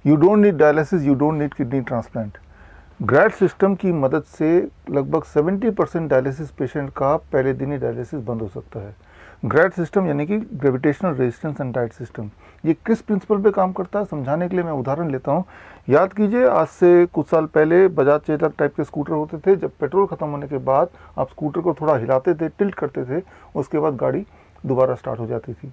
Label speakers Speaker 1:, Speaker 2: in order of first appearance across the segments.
Speaker 1: You don't need dialysis, you don't need kidney transplant. Grad system की मदद से लगभग 70% डायलिसिस पेशेंट का पहले दिन ही डायलिसिस बंद हो सकता है। ग्रैड सिस्टम यानी कि gravitational resistance and diet system, ये किस प्रिंसिपल पे काम करता है समझाने के लिए मैं उदाहरण लेता हूँ। याद कीजिए, आज से कुछ साल पहले बजाज चेतक टाइप के स्कूटर होते थे। जब पेट्रोल खत्म होने के बाद आप स्कूटर को थोड़ा हिलाते थे, टिल्ट करते थे, उसके बाद गाड़ी दोबारा स्टार्ट हो जाती थी।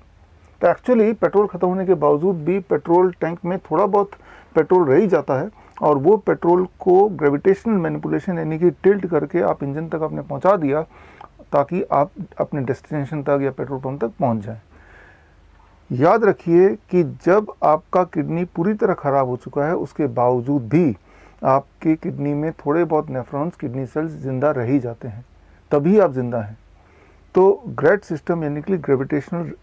Speaker 1: तो एक्चुअली पेट्रोल खत्म होने के बावजूद भी पेट्रोल टैंक में थोड़ा बहुत पेट्रोल रह ही जाता है, और वो पेट्रोल को ग्रेविटेशनल मैनिपुलेशन यानी कि टिल्ट करके आप इंजन तक आपने पहुंचा दिया, ताकि आप अपने डेस्टिनेशन तक या पेट्रोल पंप तक पहुंच जाएं। याद रखिए कि जब आपका किडनी पूरी तरह खराब हो चुका है, उसके बावजूद भी आपके किडनी में थोड़े बहुत नेफ्रॉन्स, किडनी सेल्स जिंदा रह ही जाते हैं, तभी आप जिंदा हैं। तो ग्रेड सिस्टम यानी कि gravitational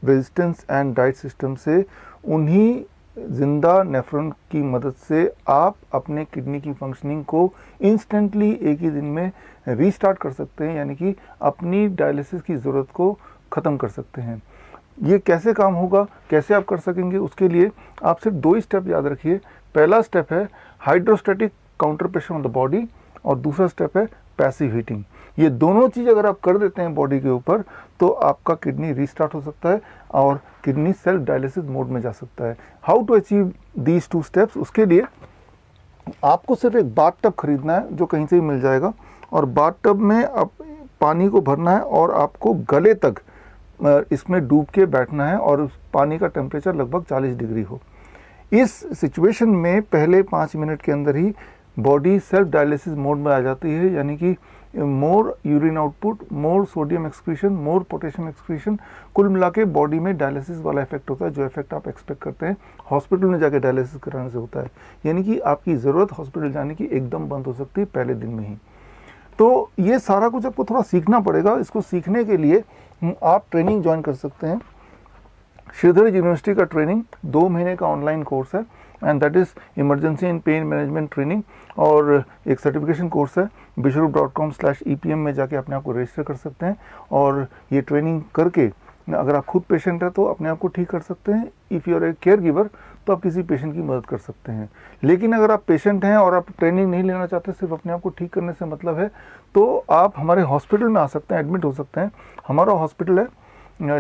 Speaker 1: resistance and diet system से, उन्हीं जिंदा नेफ्रॉन की मदद से आप अपने किडनी की फंक्शनिंग को इंस्टेंटली एक ही दिन में रीस्टार्ट कर सकते हैं, यानी कि अपनी डायलिसिस की ज़रूरत को ख़त्म कर सकते हैं। ये कैसे काम होगा, कैसे आप कर सकेंगे, उसके लिए आप सिर्फ 2 ही स्टेप याद रखिए। पहला स्टेप है hydrostatic counter pressure on the body, और दूसरा स्टेप है पैसिव हीटिंग। ये दोनों चीज़ अगर आप कर देते हैं बॉडी के ऊपर, तो आपका किडनी रीस्टार्ट हो सकता है और किडनी सेल्फ डायलिसिस मोड में जा सकता है। How to achieve these 2 steps? उसके लिए आपको सिर्फ एक बाथ टब खरीदना है, जो कहीं से भी मिल जाएगा, और बाथ टब में आप पानी को भरना है और आपको गले तक इसमें डूब के बैठना है, और उस पानी का टेम्परेचर लगभग 40 डिग्री हो। इस सिचुएशन में पहले 5 मिनट के अंदर ही बॉडी सेल्फ डायलिसिस मोड में आ जाती है, यानी कि मोर यूरिन आउटपुट, मोर सोडियम एक्सक्रीशन, मोर पोटेशियम एक्सक्रीशन, कुल मिला के बॉडी में डायलिसिस वाला इफेक्ट होता है, जो इफेक्ट आप एक्सपेक्ट करते हैं हॉस्पिटल में जाके डायलिसिस कराने से होता है। यानी कि आपकी ज़रूरत हॉस्पिटल जाने की एकदम बंद हो सकती है पहले दिन में ही। तो ये सारा कुछ आपको थोड़ा सीखना पड़ेगा। इसको सीखने के लिए आप ट्रेनिंग ज्वाइन कर सकते हैं। श्रीधर यूनिवर्सिटी का ट्रेनिंग 2 महीने का ऑनलाइन कोर्स है, and that is emergency and pain management training, और एक सर्टिफिकेशन कोर्स है। bishrup.com/EPM में जाके अपने आप को रजिस्टर कर सकते हैं, और ये ट्रेनिंग करके अगर आप खुद पेशेंट हैं तो अपने आप को ठीक कर सकते हैं। If you are a caregiver तो आप किसी पेशेंट की मदद कर सकते हैं। लेकिन अगर आप पेशेंट हैं और आप ट्रेनिंग नहीं लेना चाहते, सिर्फ अपने आप को ठीक करने से मतलब है, तो आप हमारे हॉस्पिटल में आ सकते हैं, एडमिट हो सकते हैं। हमारा हॉस्पिटल है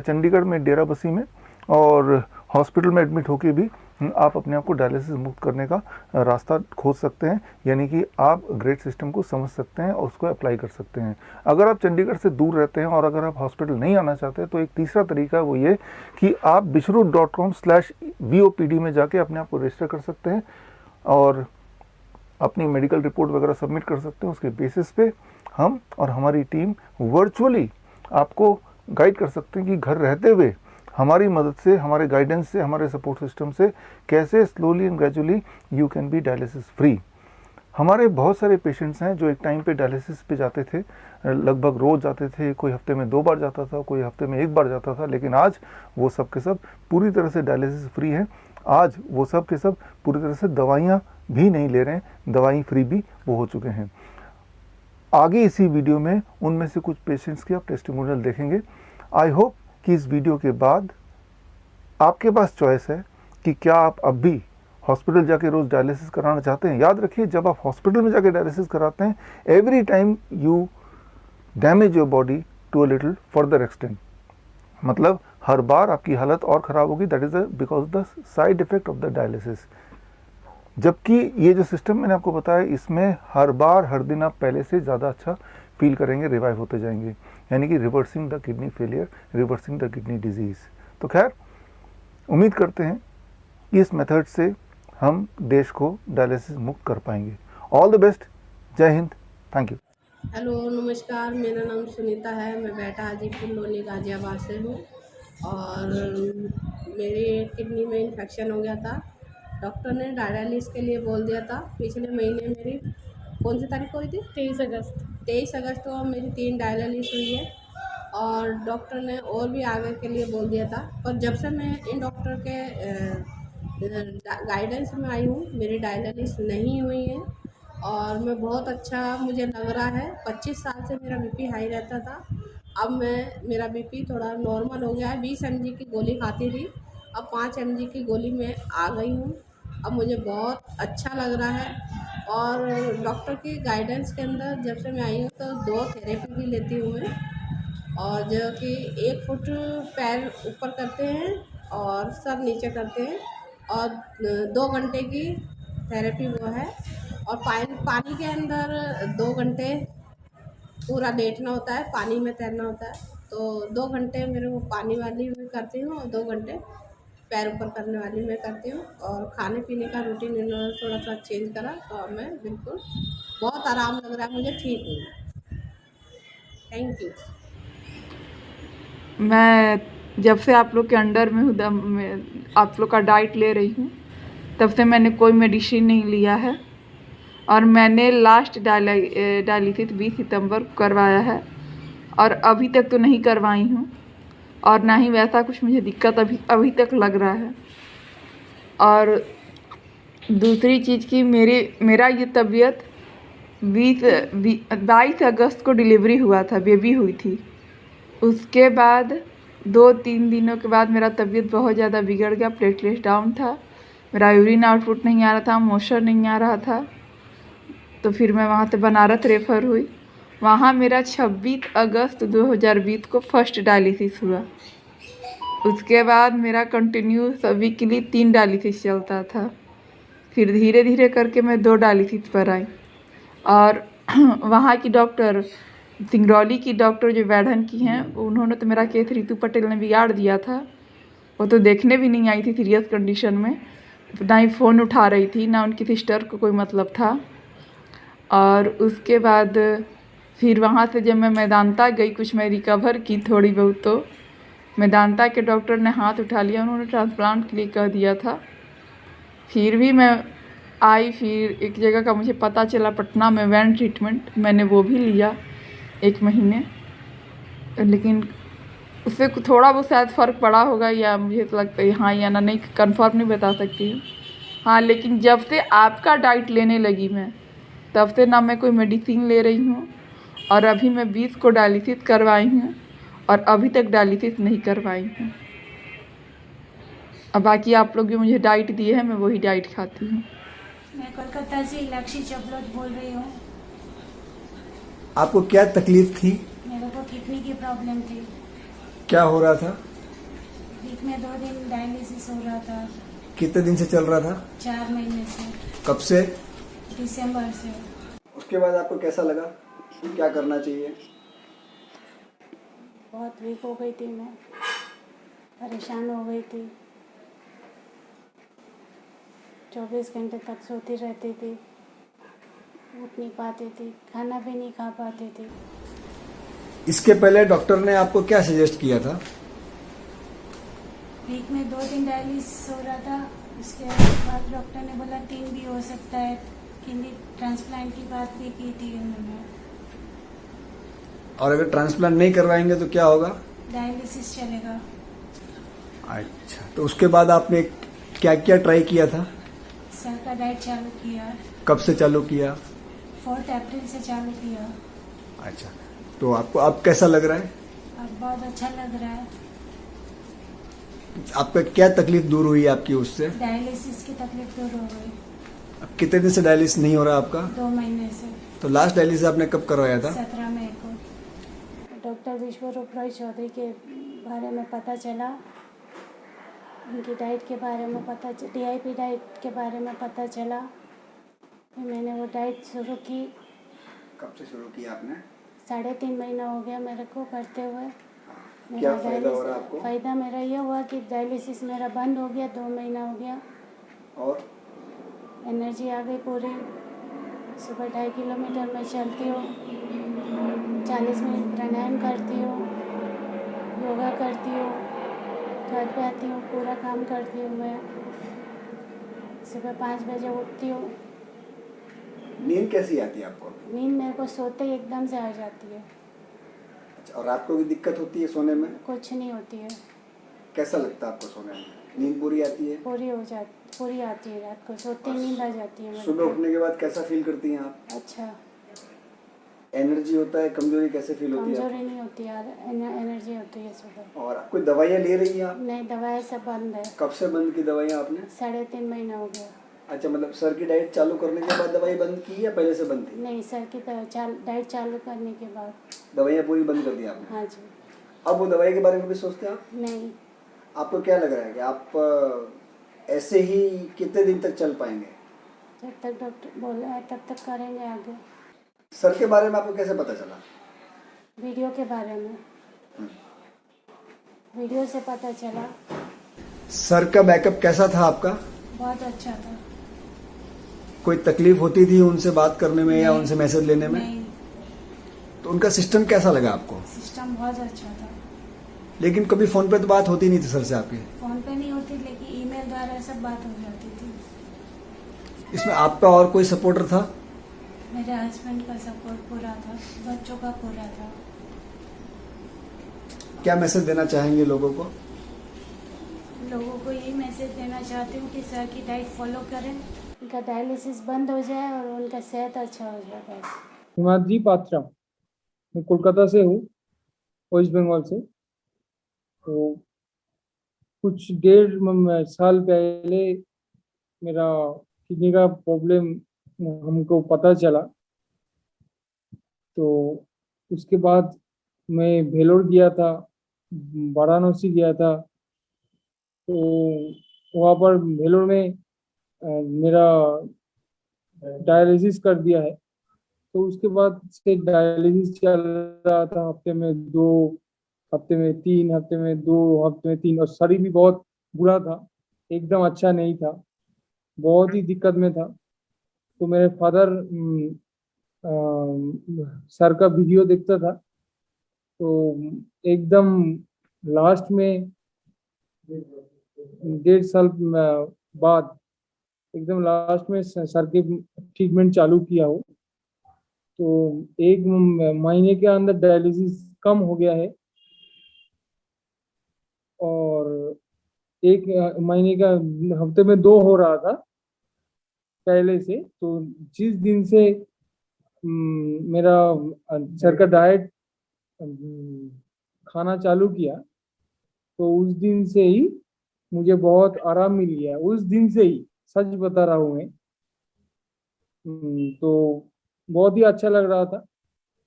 Speaker 1: चंडीगढ़ में डेरा बसी में, और हॉस्पिटल में एडमिट होके भी आप अपने आप को डायलिसिस मुक्त करने का रास्ता खोज सकते हैं, यानी कि आप ग्रेड सिस्टम को समझ सकते हैं और उसको अप्लाई कर सकते हैं। अगर आप चंडीगढ़ से दूर रहते हैं और अगर आप हॉस्पिटल नहीं आना चाहते, तो एक तीसरा तरीका है, वो ये कि आप bishrup.com/VOPD में जाके अपने आप को रजिस्टर कर सकते हैं और अपनी मेडिकल रिपोर्ट वगैरह सबमिट कर सकते हैं। उसके बेसिस पे हम और हमारी टीम वर्चुअली आपको गाइड कर सकते हैं कि घर रहते हुए हमारी मदद से, हमारे गाइडेंस से, हमारे सपोर्ट सिस्टम से कैसे slowly and gradually you can be dialysis free. हमारे बहुत सारे पेशेंट्स हैं जो एक टाइम पे डायलिसिस पे जाते थे, लगभग रोज़ जाते थे, कोई हफ्ते में 2 बार जाता था, कोई हफ्ते में 1 बार जाता था, लेकिन आज वो सब के सब पूरी तरह से डायलिसिस फ्री हैं। आज वो सब के सब पूरी तरह से दवाइयाँ भी नहीं ले रहे हैं, दवाई फ्री भी वो हो चुके हैं। आगे इसी वीडियो में उनमें से कुछ पेशेंट्स की आप टेस्टिमोनियल देखेंगे। आई होप कि इस वीडियो के बाद आपके पास चॉइस है कि क्या आप अब भी हॉस्पिटल जाके रोज़ डायलिसिस कराना चाहते हैं। याद रखिए, जब आप हॉस्पिटल में जाके डायलिसिस कराते हैं, every time you damage your body to a little further extent, मतलब हर बार आपकी हालत और ख़राब होगी। That is because the side effect of the dialysis. जबकि ये जो सिस्टम मैंने आपको बताया, इसमें हर बार हर दिन आप पहले से ज़्यादा अच्छा फील करेंगे, रिवाइव होते जाएंगे, यानी कि reversing the kidney failure, reversing the kidney disease. तो खैर, उम्मीद करते हैं इस मेथड से हम देश को डायलिसिस मुक्त कर पाएंगे। All the best. जय हिंद। Thank you.
Speaker 2: हेलो, नमस्कार। मेरा नाम सुनीता है। मैं बैटा हाजीपुर लोनी गाजियाबाद से हूँ, और मेरी किडनी में इन्फेक्शन हो गया था। डॉक्टर ने डायलिसिस के लिए बोल दिया था। पिछले महीने मेरी कौन सी तारीख को हुई थी? 23 अगस्त को मेरी 3 डायलिसिस हुई है, और डॉक्टर ने और भी आगे के लिए बोल दिया था। पर जब से मैं इन डॉक्टर के गाइडेंस में आई हूँ, मेरी डायलिसिस नहीं हुई है, और मैं बहुत अच्छा मुझे लग रहा है। 25 साल से मेरा बीपी हाई रहता था। अब मेरा बीपी थोड़ा नॉर्मल हो गया है। 20 mg की गोली खाती थी, अब 5 mg की गोली में आ गई हूँ, अब मुझे बहुत अच्छा लग रहा है। और डॉक्टर की गाइडेंस के अंदर जब से मैं आई हूँ तो 2 थेरेपी भी लेती हूँ मैं। और जो कि 1 फुट पैर ऊपर करते हैं और सर नीचे करते हैं, और 2 घंटे की थेरेपी वो है। और पानी के अंदर 2 घंटे पूरा लेटना होता है, पानी में तैरना होता है। तो 2 घंटे मेरे को पानी वाली मैं करती हूँ और 2 घंटे पैर ऊपर करने वाली मैं करती हूँ। और खाने पीने का रूटीन इन्होंने थोड़ा सा चेंज करा तो अब मैं बिल्कुल बहुत आराम लग रहा है मुझे, ठीक हूँ। Thank you.
Speaker 3: मैं जब से आप लोग के अंडर में हूँ आप लोग का डाइट ले रही हूँ, तब से मैंने कोई मेडिसिन नहीं लिया है। और मैंने लास्ट डायलिसिस 20 सितंबर को करवाया है और अभी तक तो नहीं करवाई हूँ, और ना ही वैसा कुछ मुझे दिक्कत अभी तक लग रहा है। और दूसरी चीज़ की मेरा ये तबीयत 22 अगस्त को डिलीवरी हुआ था, बेबी हुई थी। उसके बाद 2-3 दिनों के बाद मेरा तबीयत बहुत ज़्यादा बिगड़ गया, प्लेटलेट्स डाउन था, मेरा यूरिन आउटपुट नहीं आ रहा था, मोशन नहीं आ रहा था। तो फिर मैं वहाँ से बनारस रेफ़र हुई। वहाँ मेरा 26 अगस्त 2020 को फर्स्ट डायलिसिस हुआ। उसके बाद मेरा कंटिन्यूस वीकली 3 डायलिसिस चलता था। फिर धीरे धीरे करके मैं 2 डायलिसिस पर आई। और वहाँ की डॉक्टर, सिंगरौली की डॉक्टर जो वैढन की हैं, उन्होंने तो मेरा केस रितु पटेल ने बिगाड़ दिया था। वो तो देखने भी नहीं आई थी सीरियस कंडीशन में, ना ही फ़ोन उठा रही थी, ना उनकी सिस्टर को कोई मतलब था। और उसके बाद फिर वहाँ से जब मैं मेदांता गई, कुछ मैं रिकवर की थोड़ी बहुत, तो मेदांता के डॉक्टर ने हाथ उठा लिया, उन्होंने ट्रांसप्लांट के लिए कह दिया था। फिर भी मैं आई, फिर एक जगह का मुझे पता चला पटना में वैन ट्रीटमेंट, मैंने वो भी लिया 1 महीने, लेकिन उससे थोड़ा बहुत शायद फ़र्क पड़ा होगा, या मुझे तो लगता है हाँ या ना, नहीं कंफर्म नहीं बता सकती हूँ। हाँ, लेकिन जब से आपका डाइट लेने लगी मैं, तब से ना मैं कोई मेडिसिन ले रही हूँ, और अभी मैं 20 को डायलिसिस करवाई हूँ और अभी तक डायलिसिस नहीं करवाई हूँ। अब बाकी आप लोग जो मुझे डाइट दिए हैं, मैं वही डाइट खाती हूँ।
Speaker 4: मैं कोलकाता से लक्ष्मी चपलोत बोल रही हूँ।
Speaker 5: आपको क्या तकलीफ थी?
Speaker 4: मेरे को किडनी की प्रॉब्लम थी।
Speaker 5: क्या हो रहा था?
Speaker 4: वीक में 2 दिन डायलिसिस हो रहा था।
Speaker 5: कितने दिन से चल रहा था?
Speaker 4: 4 महीने से।
Speaker 5: कब से?
Speaker 4: दिसंबर से।
Speaker 5: उसके बाद आपको कैसा लगा? क्या करना चाहिए?
Speaker 4: बहुत वीक हो गई थी मैं, परेशान हो गई थी, 24 घंटे तक सोती रहती थी, उठ नहीं पाती थी, खाना भी नहीं खा पाती थी।
Speaker 5: इसके पहले डॉक्टर ने आपको क्या सजेस्ट किया था?
Speaker 4: वीक में 2 दिन डायलिसिस हो रहा था। उसके बाद डॉक्टर ने बोला 3 भी हो सकता है, किडनी ट्रांसप्लांट की बात भी की थी उन्होंने।
Speaker 5: और अगर ट्रांसप्लांट नहीं करवाएंगे तो क्या होगा?
Speaker 4: डायलिसिस चलेगा।
Speaker 5: अच्छा, तो उसके बाद आपने क्या क्या ट्राई किया था?
Speaker 4: सर का डाइट चालू किया।
Speaker 5: कब से चालू किया?
Speaker 4: 4 अप्रैल से चालू किया।
Speaker 5: अच्छा, तो आपको अब कैसा लग रहा है?
Speaker 4: अब बहुत अच्छा लग रहा है।
Speaker 5: आपका क्या तकलीफ दूर हुई आपकी उससे?
Speaker 4: डायलिसिस की तकलीफ दूर हो गई।
Speaker 5: अब कितने दिन से डायलिसिस नहीं हो रहा आपका?
Speaker 4: 2 महीने से।
Speaker 5: तो लास्ट डायलिसिस आपने कब करवाया था?
Speaker 4: 17 मई को। डॉक्टर विश्वरूप रॉय चौधरी के बारे में पता चला, उनकी डाइट के बारे में पता, DIP डाइट के बारे में पता चला। फिर मैंने वो डाइट शुरू की।
Speaker 5: कब से शुरू किया आपने?
Speaker 4: 3.5 महीना हो गया मेरे को करते हुए।
Speaker 5: क्या फायदा हो रहा है आपको?
Speaker 4: फ़ायदा मेरा ये हुआ कि डायलिसिस मेरा बंद हो गया, 2 महीना हो गया,
Speaker 5: और
Speaker 4: एनर्जी आ गई पूरी। सुबह 2.5 किलोमीटर मैं चलती हूँ, 40 मिनट प्राणायाम करती हूँ, योगा करती हूँ, घर पे आती हूँ, पूरा काम करती हूँ मैं। सुबह 5 बजे उठती हूँ।
Speaker 5: नींद कैसी आती है आपको?
Speaker 4: नींद मेरे को सोते ही एकदम से आ जाती है।
Speaker 5: अच्छा, और रात को भी दिक्कत होती है सोने में?
Speaker 4: कुछ नहीं होती है।
Speaker 5: कैसा लगता है आपको सोने में? नींद पूरी आती है?
Speaker 4: पूरी आती है, रात को सोते ही नींद आ जाती है मेरे
Speaker 5: सुबह
Speaker 4: को।
Speaker 5: उठने के बाद कैसा फील करती हैं आप?
Speaker 4: अच्छा,
Speaker 5: एनर्जी होता है, कमजोरी कैसे फील होती है?
Speaker 4: कमजोरी नहीं होती यार, एनर्जी होती है सुबह।
Speaker 5: और कोई दवाइयाँ ले रही हैं आप?
Speaker 4: नहीं, दवाई सब बंद है।
Speaker 5: कब से बंद की दवाइयाँ आपने?
Speaker 4: 3.5 महीना हो गया।
Speaker 5: अच्छा, मतलब सर की डाइट चालू करने के बाद दवाई बंद की या पहले से बंद थी?
Speaker 4: नहीं, सर की डाइट चालू करने के बाद।
Speaker 5: दवाइयाँ पूरी बंद कर दी आपने?
Speaker 4: हाँ जी।
Speaker 5: अब वो दवाई के बारे में भी सोचते हैं आप?
Speaker 4: नहीं,
Speaker 5: आपको क्या लग रहा है कि आप ऐसे ही कितने दिन तक चल पाएंगे?
Speaker 4: जब तक डॉक्टर बोला है तब तक करेंगे आगे।
Speaker 5: सर के बारे में आपको कैसे पता चला?
Speaker 4: वीडियो के बारे में, वीडियो से पता चला।
Speaker 5: सर का बैकअप कैसा था आपका?
Speaker 4: बहुत अच्छा था।
Speaker 5: कोई तकलीफ होती थी उनसे बात करने में या उनसे मैसेज लेने में?
Speaker 4: नहीं,
Speaker 5: तो उनका सिस्टम कैसा लगा आपको?
Speaker 4: सिस्टम बहुत अच्छा था।
Speaker 5: लेकिन कभी फोन पे तो बात होती नहीं थी सर से आपकी?
Speaker 4: फ़ोन पे नहीं होती, लेकिन ईमेल द्वारा सब बात हो जाती थी।
Speaker 5: इसमें आपका और कोई सपोर्टर था?
Speaker 4: मेरे हस्बैंड का सपोर्ट पूरा था, बच्चों का पूरा था।
Speaker 5: क्या मैसेज देना चाहेंगे लोगों को?
Speaker 4: लोगों को यही मैसेज देना चाहती हूँ कि सर की डाइट फॉलो करें, उनका डायलिसिस बंद हो जाए और उनका सेहत अच्छा हो जाए। बस।
Speaker 6: हिमाद्री पात्रा, मैं कोलकाता से हूँ, वेस्ट बंगाल से। तो कुछ 1.5 साल पहले मेरा किडनी का प्रॉब्लम हमको पता चला। तो उसके बाद मैं भेलोर गया था, वाराणसी गया था। तो वहाँ पर भेलोर में मेरा डायलिसिस कर दिया है। तो उसके बाद से डायलिसिस चल रहा था, हफ्ते में 2, हफ्ते में 3, हफ्ते में 2, हफ्ते में 3। और शरीर भी बहुत बुरा था, एकदम अच्छा नहीं था, बहुत ही दिक्कत में था। तो मेरे फादर सर का वीडियो देखता था। तो एकदम लास्ट में 1.5 साल बाद एकदम लास्ट में सर के ट्रीटमेंट चालू किया हो। तो 1 महीने के अंदर डायलिसिस कम हो गया है। और 1 महीने का हफ्ते में 2 हो रहा था पहले से। तो जिस दिन से मेरा सर का डाइट खाना चालू किया, तो उस दिन से ही मुझे बहुत आराम मिल गया। उस दिन से ही, सच बता रहा हूँ मैं। तो बहुत ही अच्छा लग रहा था।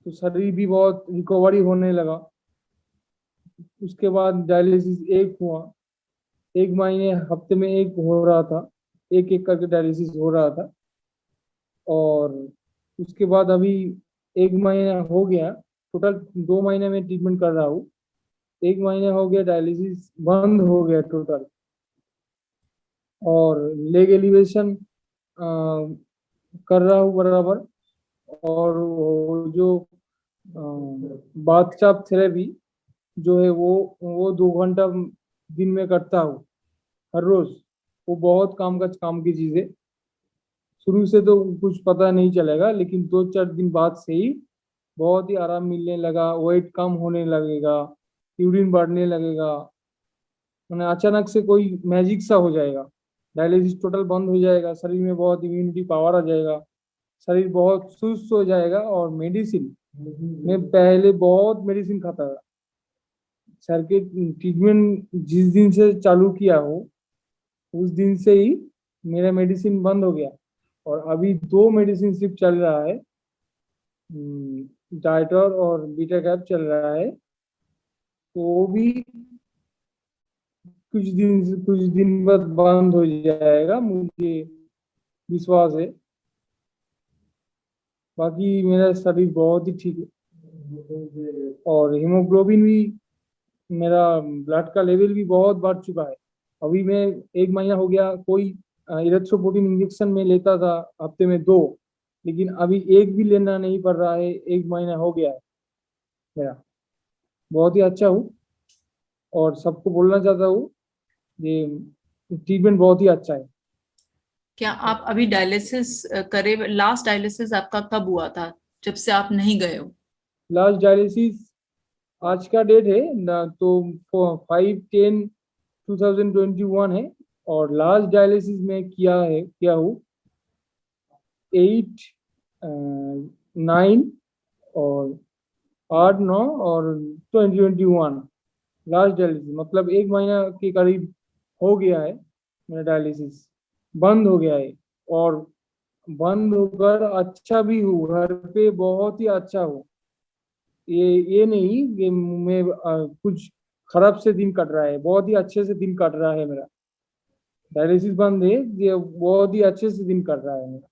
Speaker 6: तो शरीर भी बहुत रिकवरी होने लगा। उसके बाद डायलिसिस 1 हुआ, 1 महीने हफ्ते में 1 हो रहा था, एक एक करके डायलिसिस हो रहा था। और उसके बाद अभी 1 महीना हो गया, टोटल 2 महीने में ट्रीटमेंट कर रहा हूँ। 1 महीना हो गया, डायलिसिस बंद हो गया टोटल। और लेग एलिवेशन कर रहा हूँ बराबर। और वो जो बाथटब थेरेपी जो है वो 2 घंटा दिन में करता हूँ हर रोज। वो बहुत काम की चीज है। शुरू से तो कुछ पता नहीं चलेगा, लेकिन 2-4 दिन बाद से ही बहुत ही आराम मिलने लगा, वेट कम होने लगेगा, यूरिन बढ़ने लगेगा। मैंने अचानक से कोई मैजिक सा हो जाएगा, डायलिसिस टोटल बंद हो जाएगा, शरीर में बहुत इम्यूनिटी पावर आ जाएगा, शरीर बहुत सुस्त हो जाएगा। और मेडिसिन, मैं पहले बहुत मेडिसिन खाता था। सर के ट्रीटमेंट जिस दिन से चालू किया हो, उस दिन से ही मेरा मेडिसिन बंद हो गया। और अभी 2 मेडिसिन सिर्फ चल रहा है, डाइटर और बीटा कैप चल रहा है। तो वो भी कुछ दिन बाद बंद हो जाएगा, मुझे विश्वास है। बाकी मेरा शरीर बहुत ही ठीक है। और हीमोग्लोबिन भी, मेरा ब्लड का लेवल भी बहुत बढ़ चुका है। अभी मैं 1 महीना हो गया, कोई इरेथ्रोपोटिन इंजेक्शन में लेता था हफ्ते में 2, लेकिन अभी 1 भी लेना नहीं पड़ रहा है। 1 महीना हो गया है मेरा। बहुत ही अच्छा हूँ और सबको बोलना चाहता हूँ ये ट्रीटमेंट बहुत ही अच्छा है।
Speaker 7: क्या आप अभी डायलिसिस करे? लास्ट डायलिसिस आपका कब हुआ था, जब से आप नहीं गए हो?
Speaker 6: लास्ट डायलिसिस आज का डेट है ना, तो 5/10/2021 है। और लास्ट डायलिसिस में किया हूँ 8/9 और 8/9 और 2021। लास्ट डायलिसिस मतलब 1 महीना के करीब हो गया है, मेरा डायलिसिस बंद हो गया है। और बंद होकर अच्छा भी हूँ, घर पे बहुत ही अच्छा हूँ। ये नहीं कि मैं कुछ खराब से दिन कट रहा है, बहुत ही अच्छे से दिन कट रहा है मेरा। डायलिसिस बंद है, ये बहुत ही अच्छे से दिन कट रहा है मेरा।